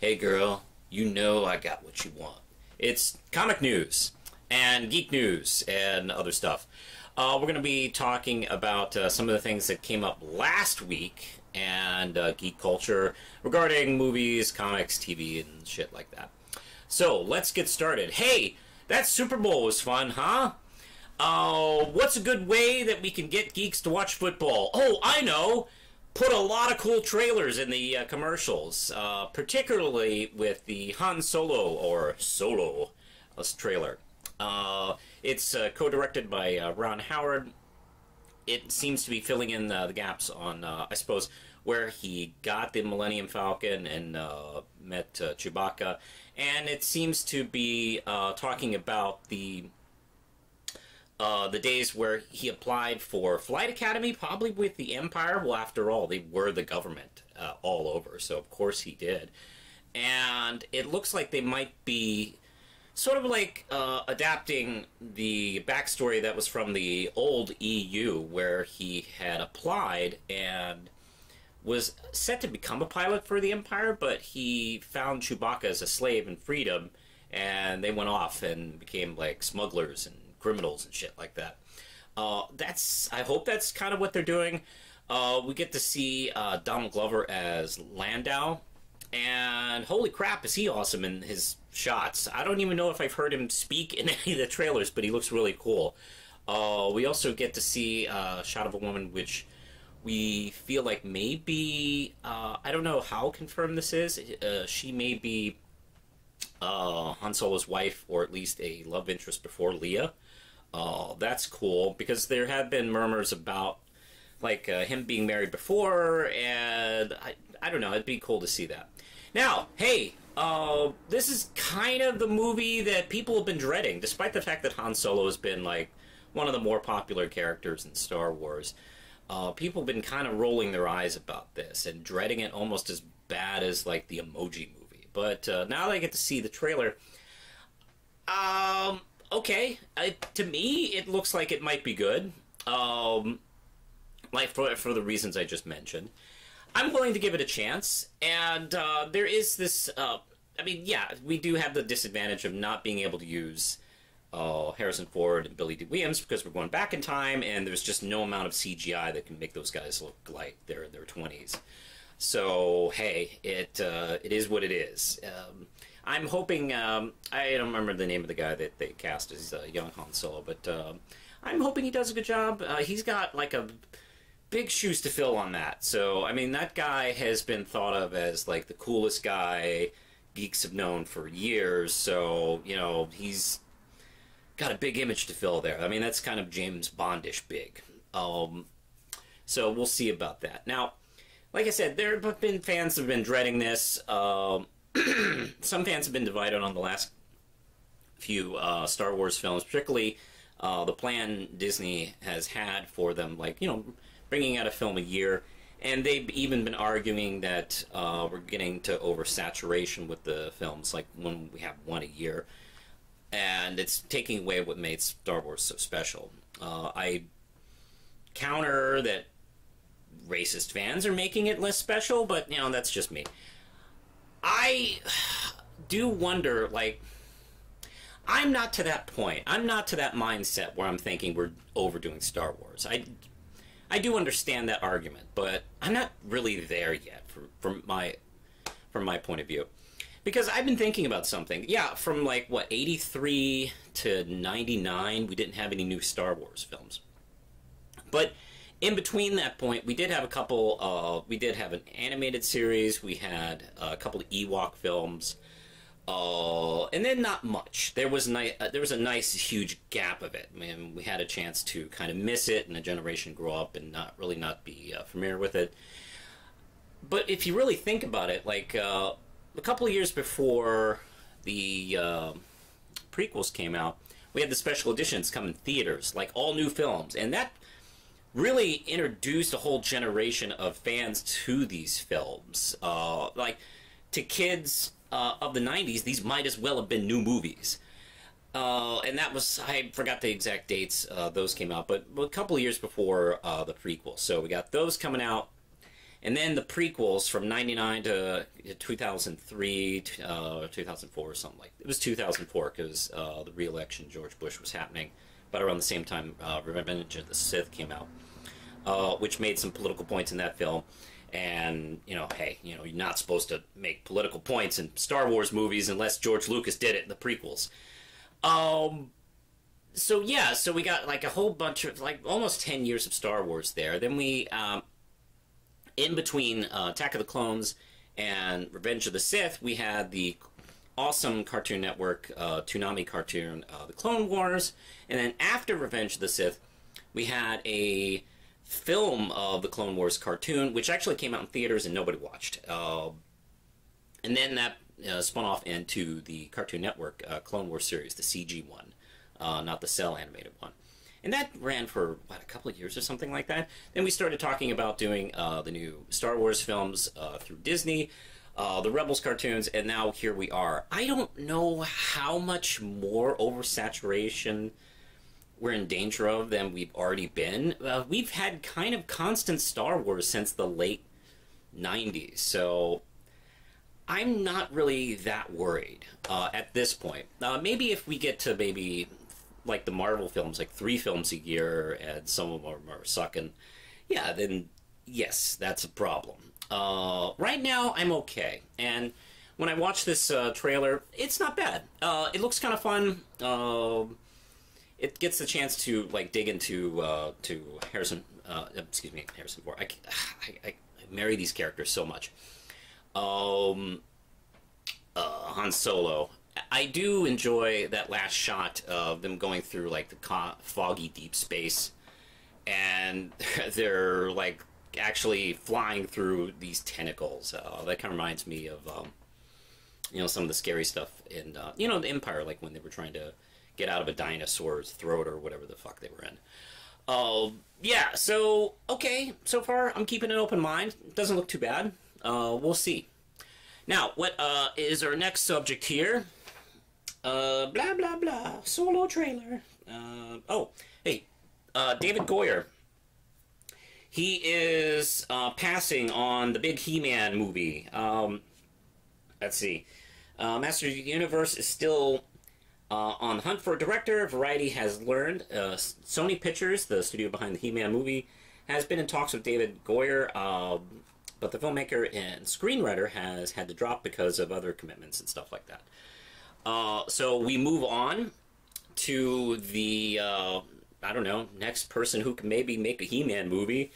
Hey girl, you know I got what you want. It's comic news and geek news and other stuff. We're going to be talking about some of the things that came up last week and geek culture regarding movies, comics, TV, and shit like that. So let's get started. Hey, that Super Bowl was fun, huh? What's a good way that we can get geeks to watch football? Oh, I know! Put a lot of cool trailers in the commercials, particularly with the Han Solo, or Solo, trailer. It's co-directed by Ron Howard. It seems to be filling in the gaps on, I suppose, where he got the Millennium Falcon and met Chewbacca. And it seems to be talking about the days where he applied for Flight Academy, probably with the Empire. Well, after all, they were the government all over, so of course he did. And it looks like they might be sort of like adapting the backstory that was from the old EU, where he had applied and was set to become a pilot for the Empire, but he found Chewbacca as a slave and freed him, and they went off and became like smugglers and criminals and shit like that. I hope that's kind of what they're doing. We get to see Donald Glover as Landau, and holy crap, is he awesome in his shots. I don't even know if I've heard him speak in any of the trailers, but he looks really cool. We also get to see a shot of a woman which we feel like maybe, I don't know how confirmed this is, she may be Han Solo's wife, or at least a love interest before Leia. That's cool, because there have been murmurs about like him being married before, and I don't know, it'd be cool to see that. Now, hey, this is kind of the movie that people have been dreading, despite the fact that Han Solo has been like one of the more popular characters in Star Wars. People have been kind of rolling their eyes about this and dreading it almost as bad as like the Emoji Movie. But now that I get to see the trailer, okay, to me, it looks like it might be good. Like for the reasons I just mentioned, I'm willing to give it a chance. And there is this. I mean, yeah, we do have the disadvantage of not being able to use Harrison Ford and Billy D. Williams because we're going back in time, and there's just no amount of CGI that can make those guys look like they're in their 20s. So hey, it is what it is. I'm hoping, I don't remember the name of the guy that they cast as young Han Solo, but I'm hoping he does a good job. He's got like a big shoes to fill on that. So, I mean, that guy has been thought of as like the coolest guy geeks have known for years. So, you know, he's got a big image to fill there. I mean, that's kind of James Bondish big. So we'll see about that. Now, like I said, there have been fans who have been dreading this. Some fans have been divided on the last few Star Wars films, particularly the plan Disney has had for them, like, you know, bringing out a film a year. And they've even been arguing that we're getting to oversaturation with the films, like when we have one a year. And it's taking away what made Star Wars so special. I counter that racist fans are making it less special, but, you know, that's just me. I do wonder, like, I'm not to that point. I'm not to that mindset where I'm thinking we're overdoing Star Wars. I do understand that argument, but I'm not really there yet from my point of view. Because I've been thinking about something. Yeah, from like, what, 83 to 99, we didn't have any new Star Wars films. But in between that point, we did have a couple, we did have an animated series, we had a couple of Ewok films, and then not much. There was a nice, huge gap of it. I mean, we had a chance to kind of miss it, and a generation grow up and not be familiar with it. But if you really think about it, like, a couple of years before the prequels came out, we had the special editions come in theaters, like all new films, and that really introduced a whole generation of fans to these films. Like, to kids of the 90s, these might as well have been new movies. And that was, I forgot the exact dates those came out, but a couple of years before the prequel. So we got those coming out. And then the prequels from 99 to 2003, 2004 or something like that. It was 2004 because the re-election George Bush was happening. But around the same time, Revenge of the Sith came out, which made some political points in that film. And, hey, you're not supposed to make political points in Star Wars movies unless George Lucas did it in the prequels. So we got like a whole bunch of, like, almost 10 years of Star Wars there. Then we... in between Attack of the Clones and Revenge of the Sith, we had the awesome Cartoon Network Toonami cartoon, The Clone Wars. And then after Revenge of the Sith, we had a film of the Clone Wars cartoon, which actually came out in theaters and nobody watched. And then that spun off into the Cartoon Network Clone Wars series, the CG one, not the cell animated one. And that ran for, a couple of years or something like that. Then we started talking about doing the new Star Wars films through Disney, the Rebels cartoons, and now here we are. I don't know how much more oversaturation we're in danger of than we've already been. We've had kind of constant Star Wars since the late 90s, so I'm not really that worried at this point. Maybe if we get to like the Marvel films, like 3 films a year, and some of them are sucking, yeah, then yes, that's a problem. Right now, I'm okay. And when I watch this trailer, it's not bad. It looks kind of fun. It gets the chance to like dig into Harrison Ford. I marry these characters so much. Han Solo. I do enjoy that last shot of them going through like the foggy deep space, and they're like actually flying through these tentacles. That kind of reminds me of some of the scary stuff in the Empire, like when they were trying to get out of a dinosaur's throat or whatever the fuck they were in. Yeah, so okay, so far I'm keeping an open mind. Doesn't look too bad. We'll see. Now, what is our next subject here? Blah, blah, blah. Solo trailer. David Goyer. He is passing on the big He-Man movie. Let's see. Masters of the Universe is still on the hunt for a director. Variety has learned. Sony Pictures, the studio behind the He-Man movie, has been in talks with David Goyer, but the filmmaker and screenwriter has had to drop because of other commitments and stuff like that. So we move on to the, next person who can maybe make a He-Man movie.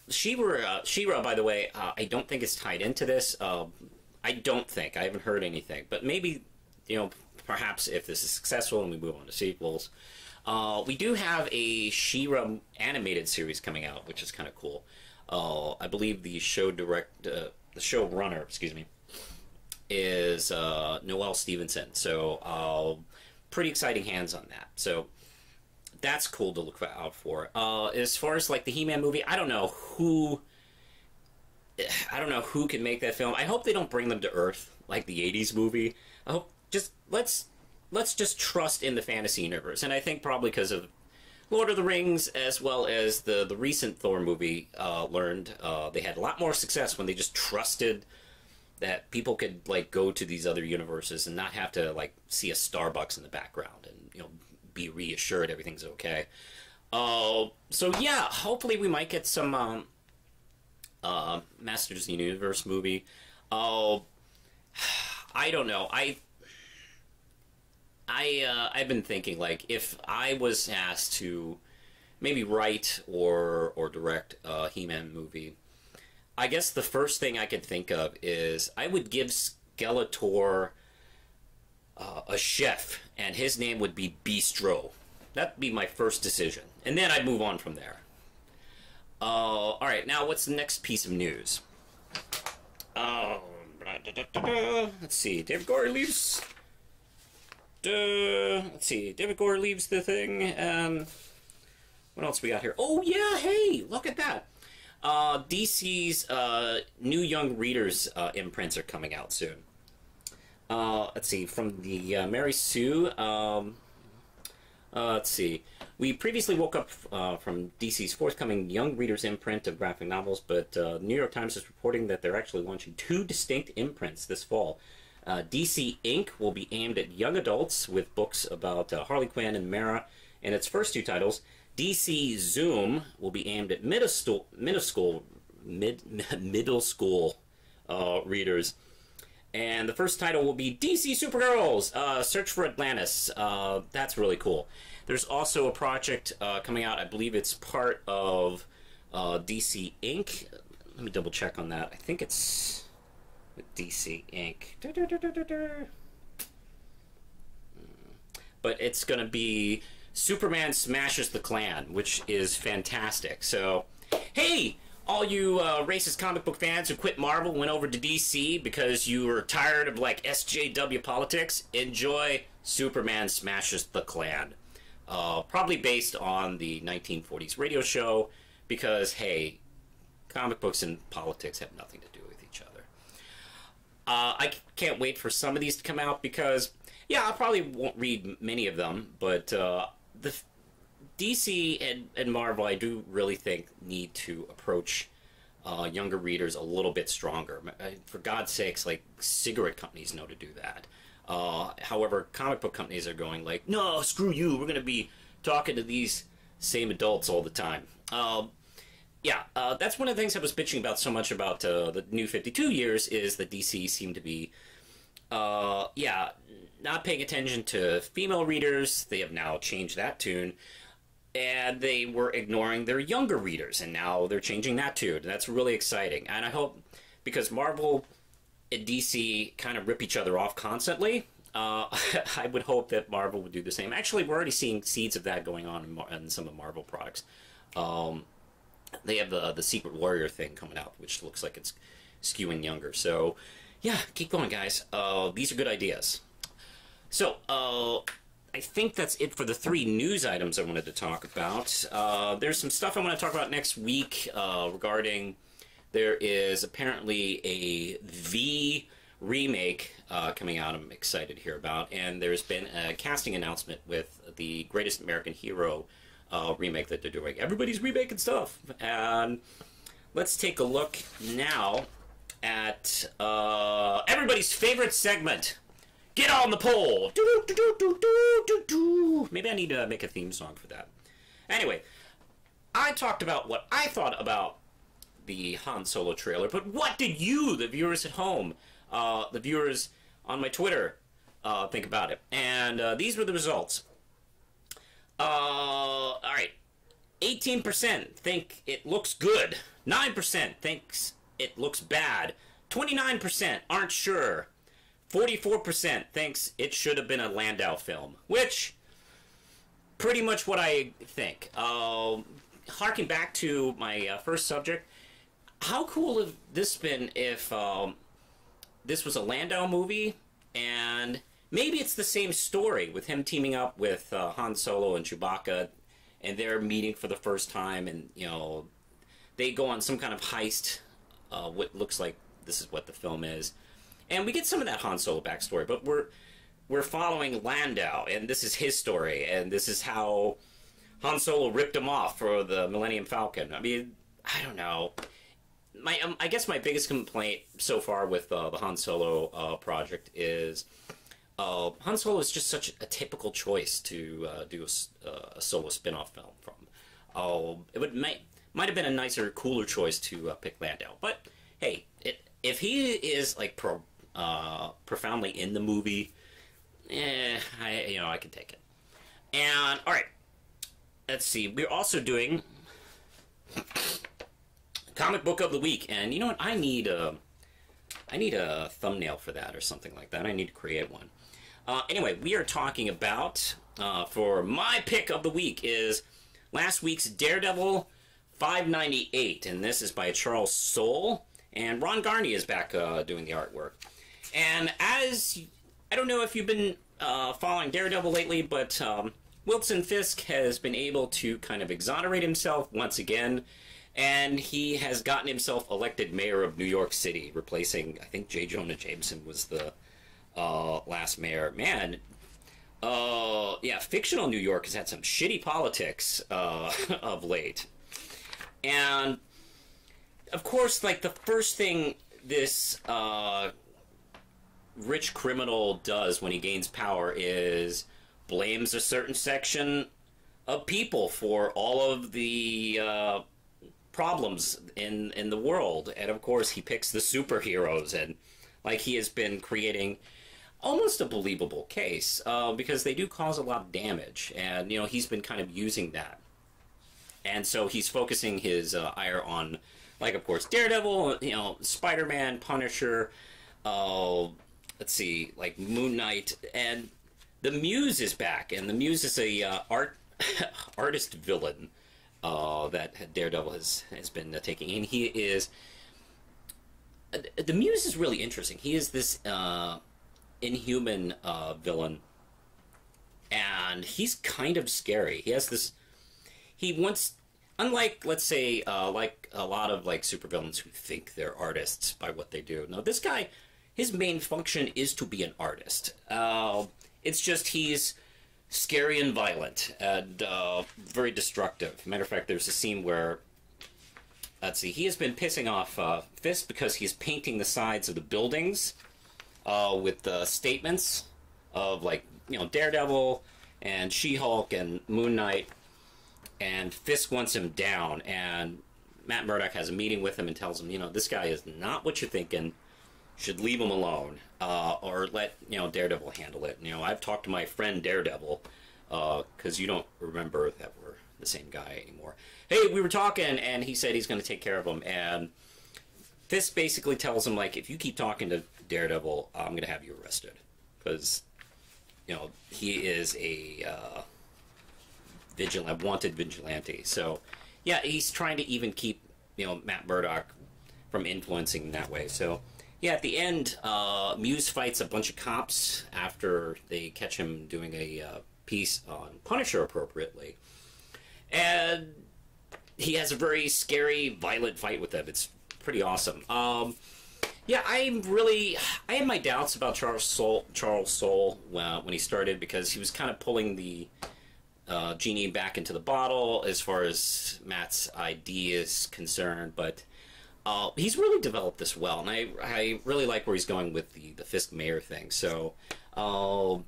She-Ra, by the way, I don't think is tied into this. I don't think. I haven't heard anything. But maybe, perhaps if this is successful and we move on to sequels. We do have a She-Ra animated series coming out, which is kind of cool. I believe the showrunner, is Noelle Stevenson. So pretty exciting hands on that. So that's cool to look out for. As far as like the He-Man movie, I don't know who can make that film. I hope they don't bring them to Earth like the '80s movie. I hope let's just trust in the fantasy universe. And I think probably because of Lord of the Rings, as well as the recent Thor movie, learned they had a lot more success when they just trusted that people could like go to these other universes and not have to like see a Starbucks in the background and be reassured everything's okay. So yeah, hopefully we might get some Masters of the Universe movie. I don't know. I've been thinking, like, if I was asked to maybe write or direct a He-Man movie, I guess the first thing I could think of is I would give Skeletor a chef, and his name would be Bistro. That'd be my first decision. And then I'd move on from there. Alright, now what's the next piece of news? Let's see, David Goyer leaves... David Goyer leaves the thing, and what else we got here? Oh yeah, hey, look at that. DC's new Young Readers imprints are coming out soon. Let's see, from the Mary Sue Let's see. We previously woke up from DC's forthcoming Young Readers imprint of graphic novels, but the New York Times is reporting that they're actually launching 2 distinct imprints this fall. DC Inc. will be aimed at young adults with books about Harley Quinn and Mara in its first 2 titles. DC Zoom will be aimed at middle school readers. And the first title will be DC Supergirls, Search for Atlantis. That's really cool. There's also a project coming out. I believe it's part of DC Inc. Let me double check on that. I think it's with DC Inc. But it's going to be Superman Smashes the Klan, which is fantastic. So, hey, all you racist comic book fans who quit Marvel and went over to DC because you were tired of, like, SJW politics, enjoy Superman Smashes the Klan. Probably based on the 1940s radio show, because, hey, comic books and politics have nothing to do with each other. I can't wait for some of these to come out because, yeah, I probably won't read many of them, but the DC and Marvel, I do really think, need to approach younger readers a little bit stronger. For God's sakes, like, cigarette companies know to do that. However, comic book companies are going like, no, screw you, we're going to be talking to these same adults all the time. That's one of the things I was bitching about so much about the New 52 years is that DC seemed to be, not paying attention to female readers. They have now changed that tune. And they were ignoring their younger readers, and now they're changing that tune. That's really exciting. And I hope, because Marvel and DC kind of rip each other off constantly, I would hope that Marvel would do the same. Actually, we're already seeing seeds of that going on in some of Marvel products. They have the Secret Warrior thing coming out, which looks like it's skewing younger. So, yeah, keep going, guys. These are good ideas. So, I think that's it for the 3 news items I wanted to talk about. There's some stuff I want to talk about next week regarding... There is apparently a V remake coming out I'm excited to hear about, and there's been a casting announcement with the Greatest American Hero remake that they're doing. Everybody's remaking stuff. And let's take a look now at everybody's favorite segment. Get on the pole! Maybe I need to make a theme song for that. Anyway, I talked about what I thought about the Han Solo trailer, but what did you, the viewers at home, the viewers on my Twitter, think about it? And these were the results. Alright. 18% think it looks good. 9% thinks it looks bad. 29% aren't sure. 44% thinks it should have been a Landau film, which, pretty much what I think. Harking back to my first subject, how cool would this been if this was a Landau movie, and maybe it's the same story with him teaming up with Han Solo and Chewbacca, and they're meeting for the first time, and, you know, they go on some kind of heist, what looks like this is what the film is. And we get some of that Han Solo backstory, but we're following Landau, and this is his story, and this is how Han Solo ripped him off for the Millennium Falcon. I mean, I don't know. I guess my biggest complaint so far with the Han Solo project is Han Solo is just such a typical choice to do a Solo spin-off film from. It might have been a nicer, cooler choice to pick Landau, but hey, if he is like profoundly in the movie, I can take it. And all right, let's see. We're also doing comic book of the week, and you know what? I need a thumbnail for that or something like that. I need to create one. Anyway, we are talking about for my pick of the week is last week's Daredevil 598, and this is by Charles Soule, and Ron Garney is back doing the artwork. And as I don't know if you've been following Daredevil lately, but Wilson Fisk has been able to kind of exonerate himself once again, and he has gotten himself elected mayor of New York City, replacing, I think, J. Jonah Jameson was the last mayor. Man, yeah, fictional New York has had some shitty politics of late. And, of course, like, the first thing this rich criminal does when he gains power is blames a certain section of people for all of the problems in the world. And, of course, he picks the superheroes, and, like, he has been creating almost a believable case, because they do cause a lot of damage, and, you know, he's been kind of using that. And so he's focusing his ire on, like, of course, Daredevil, you know, Spider-Man, Punisher, let's see, like, Moon Knight, and the Muse is back, and the Muse is a artist villain that Daredevil has been taking, and he is... the Muse is really interesting. He is this inhuman villain, and he's kind of scary. He has this... He wants... Unlike, let's say, like a lot of, like, supervillains who think they're artists by what they do. No, this guy, his main function is to be an artist. It's just he's scary and violent and very destructive. Matter of fact, there's a scene where... Let's see, he has been pissing off Fisk because he's painting the sides of the buildings with statements of, like, you know, Daredevil and She-Hulk and Moon Knight, and Fisk wants him down, and Matt Murdock has a meeting with him and tells him, you know, this guy is not what you're thinking, should leave him alone, or let, you know, Daredevil handle it. You know, I've talked to my friend Daredevil, because you don't remember that we're the same guy anymore. Hey, we were talking, and he said he's going to take care of him, and Fisk basically tells him, like, if you keep talking to Daredevil, I'm going to have you arrested, because, you know, he is a wanted vigilante. So, yeah, he's trying to even keep, you know, Matt Murdock from influencing in that way. So, yeah, at the end, Muse fights a bunch of cops after they catch him doing a piece on Punisher appropriately. And he has a very scary, violent fight with them. It's pretty awesome. Yeah, I had my doubts about Charles Soule when he started, because he was kind of pulling the genie back into the bottle as far as Matt's ID is concerned, but he's really developed this well, and I really like where he's going with the Fisk Mayor thing. So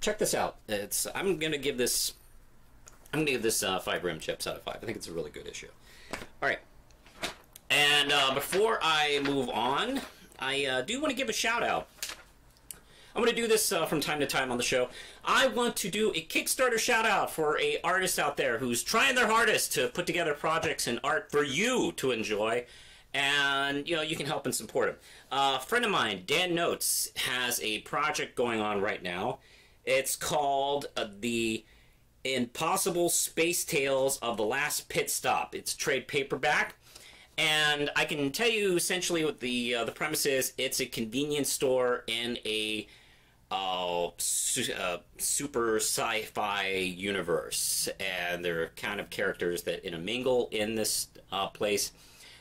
check this out. I'm gonna give this 5 rim chips out of 5. I think it's a really good issue. All right, and before I move on, I do want to give a shout out. I'm going to do this from time to time on the show. I want to do a Kickstarter shout out for a artist out there who's trying their hardest to put together projects and art for you to enjoy, and, you know, you can help and support him. A friend of mine, Dan Nokes, has a project going on right now. It's called The Impossible Space Tales of the Last Pit Stop. It's trade paperback. And I can tell you essentially what the premise is. It's a convenience store in a super sci-fi universe, and there are kind of characters that intermingle in this place.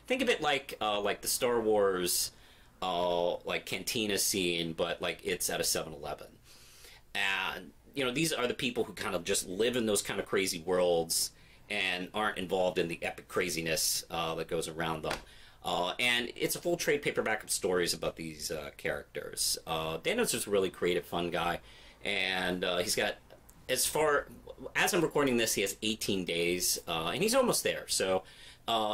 Think of it like the Star Wars like cantina scene, but like it's at a 7-Eleven. And, you know, these are the people who kind of just live in those kind of crazy worlds and aren't involved in the epic craziness that goes around them. And it's a full trade paperback of stories about these characters. Dan is just a really creative, fun guy, and he's got, as I'm recording this, he has 18 days, and he's almost there. So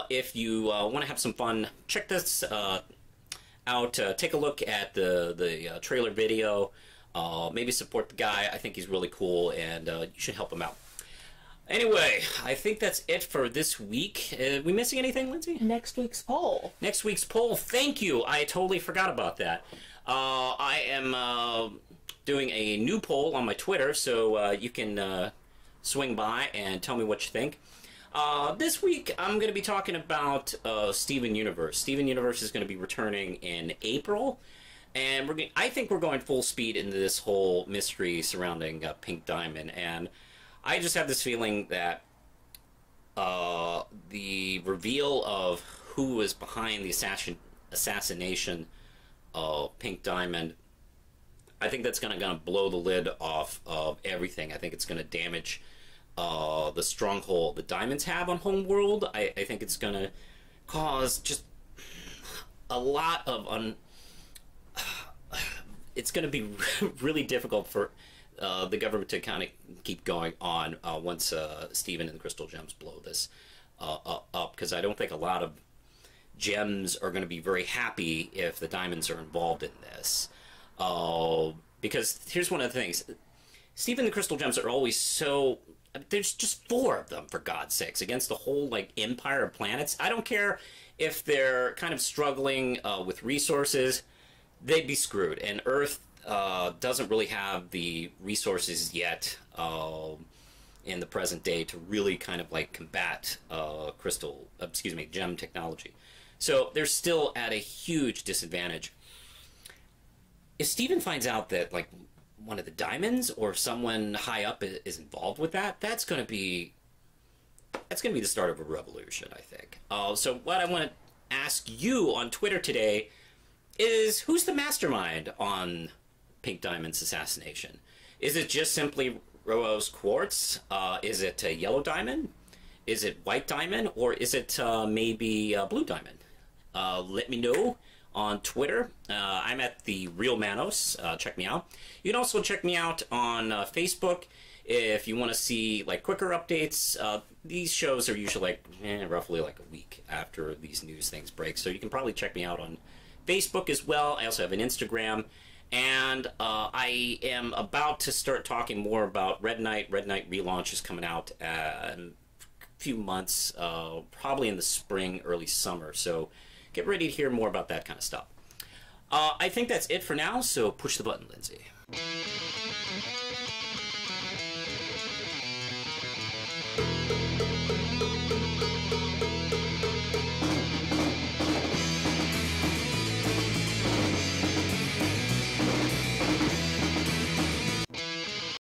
if you want to have some fun, check this out. Take a look at the trailer video. Maybe support the guy. I think he's really cool, and you should help him out. Anyway, I think that's it for this week. We missing anything, Lindsay? Next week's poll. Next week's poll. Thank you. I totally forgot about that. I am doing a new poll on my Twitter, so you can swing by and tell me what you think. This week, I'm going to be talking about Steven Universe. Steven Universe is going to be returning in April. And I think we're going full speed into this whole mystery surrounding Pink Diamond. And I just have this feeling that the reveal of who was behind the assassination of Pink Diamond I think that's gonna blow the lid off of everything. I think it's gonna damage the stronghold the diamonds have on Homeworld. I think it's gonna cause just a lot of it's gonna be really difficult for the government to kind of keep going on once Steven and the Crystal Gems blow this up, because I don't think a lot of gems are going to be very happy if the diamonds are involved in this. Because here's one of the things. Steven and the Crystal Gems are always so... There's just 4 of them, for God's sakes, against the whole like empire of planets. I don't care if they're kind of struggling with resources. They'd be screwed. And Earth doesn't really have the resources yet in the present day to really kind of like combat gem technology. So they're still at a huge disadvantage. If Steven finds out that like one of the diamonds or someone high up is involved with that, that's going to be the start of a revolution, I think. So what I want to ask you on Twitter today is, who's the mastermind on Pink Diamond's assassination? Is it just simply Rose Quartz? Is it a Yellow Diamond? Is it White Diamond? Or is it maybe Blue Diamond? Let me know on Twitter. I'm at the Real Manos. Check me out. You can also check me out on Facebook if you want to see like quicker updates. These shows are usually like roughly like a week after these news things break, so you can probably check me out on Facebook as well. I also have an Instagram, and I am about to start talking more about Red Knight. Red Knight relaunch is coming out in a few months, probably in the spring, early summer. So get ready to hear more about that kind of stuff. I think that's it for now, so push the button, Lindsay.